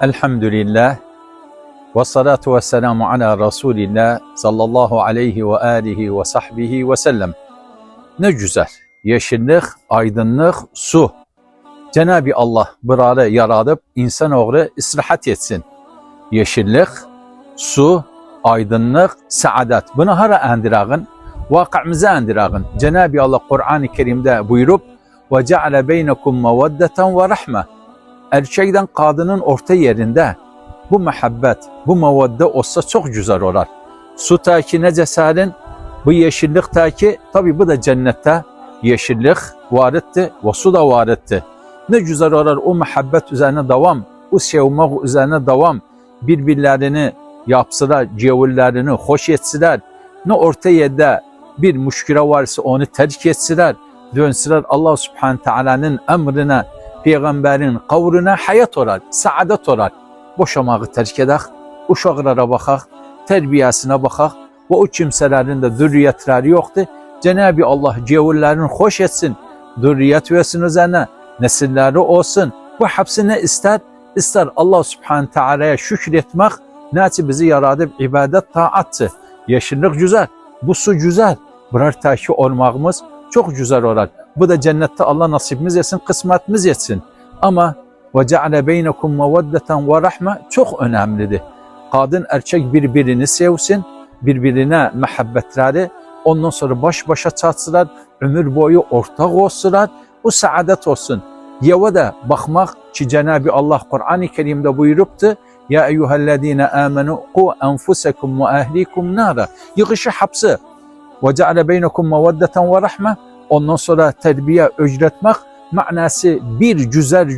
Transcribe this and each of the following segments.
Elhamdülillah ve salatu ve selamu ala Resulillah sallallahu aleyhi ve alihi ve sahbihi ve sellem. Ne güzel, yeşillik, aydınlık, su. Cenab-ı Allah buraları yaradıp insanoğlu istirahat etsin. Yeşillik, su, aydınlık, saadet. Bunu hara endirağın? Vakı'mıza endirağın. Cenab-ı Allah Kur'an-ı Kerim'de buyurup وَجَعَلَ بَيْنَكُمْ مَوَدَّةً وَرَحْمَةً. Erkekten kadının orta yerinde bu muhabbet, bu mevadde olsa çok güzel olur. Su ta ki nece serin, bu yeşillik ta ki, tabi bu da cennette yeşillik varitti ve su da varitti. Ne güzel olur o muhabbet üzerine devam, o sevmek üzerine devam, birbirlerini yapsılar, cevullerini hoş etsiler. Ne orta yerde bir müşküle varsa onu terk etsiler, dönsüler Allah Subhanahu Teala'nın emrine, Peygamberin kavruna hayat olar, saadet olar. Boşamağı terk edək, uşaqlara baxaq, terbiyesine baxaq ve o kimselerin de zürriyetleri yoktu. Cenab-ı Allah cevullerini hoş etsin, zürriyet versin üzerine, nesilleri olsun. Bu hepsi ne ister? İster Allah Subhanahu Teala'ya şükretmek, ne bizi yaradıp ibadet taattı. Yeşillik güzel, bu su güzel. Birer taşı olmağımız çok güzel olur. Bu da cennette Allah nasibimiz etsin, kısmetimiz etsin. Ama وَجَعَلَ بَيْنَكُمْ مَوَدَّةً وَرَحْمَةً çok önemlidir. Kadın erkek birbirini sevsin, birbirine muhabbetleri, ondan sonra baş başa çatsılar, ömür boyu ortak olsunlar, o saadet olsun. Yeva da bakmak ki Cenab-ı Allah Kur'an-ı Kerim'de buyuruptu, Ya eyyühellezine amenu qu enfusekum ve ahlikum nara. Yığışı hapsı. وَجَعَلَ بَيْنَكُمْ مَوَدَّةً وَرَحْمَةً. Ondan sonra terbiye öğretmek manası bir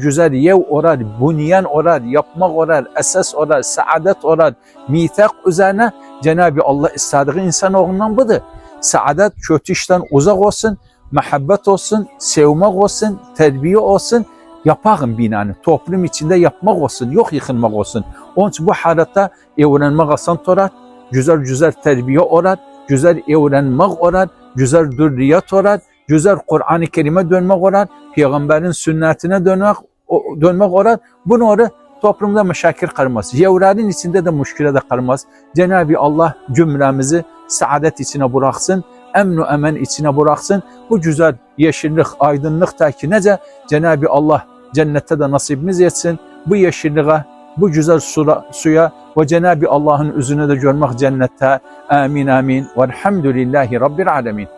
güzel yev orar, bunyan orar, yapmak orar, esas orar, saadet orar, mitak üzerine Cenab-ı Allah istediği insanoğlundan budur. Saadet kötü işten uzak olsun, muhabbet olsun, sevmek olsun, terbiye olsun, yapağın binanı, toplum içinde yapmak olsun, yok yıkılmak olsun. Onun için bu halatta evlenmek asan orar, güzel terbiye orar, güzel evlenmek orar, güzel zürriyet orar, güzel Kur'an-ı Kerim'e dönmek orar, Peygamberin sünnetine dönmek orar. Bunu orada toplumda meşakil kalmaz. Yevlerin içinde de müşküle de kalmaz. Cenab-ı Allah cümlemizi saadet içine bıraksın, emn-u emen içine bıraksın. Bu güzel yeşillik, aydınlık ta ki nece Cenab-ı Allah cennette de nasibimiz etsin. Bu yeşilliğe, bu güzel suya ve Cenab-ı Allah'ın yüzünü de görmek cennette. Amin amin. Velhamdülillahi Rabbil alemin.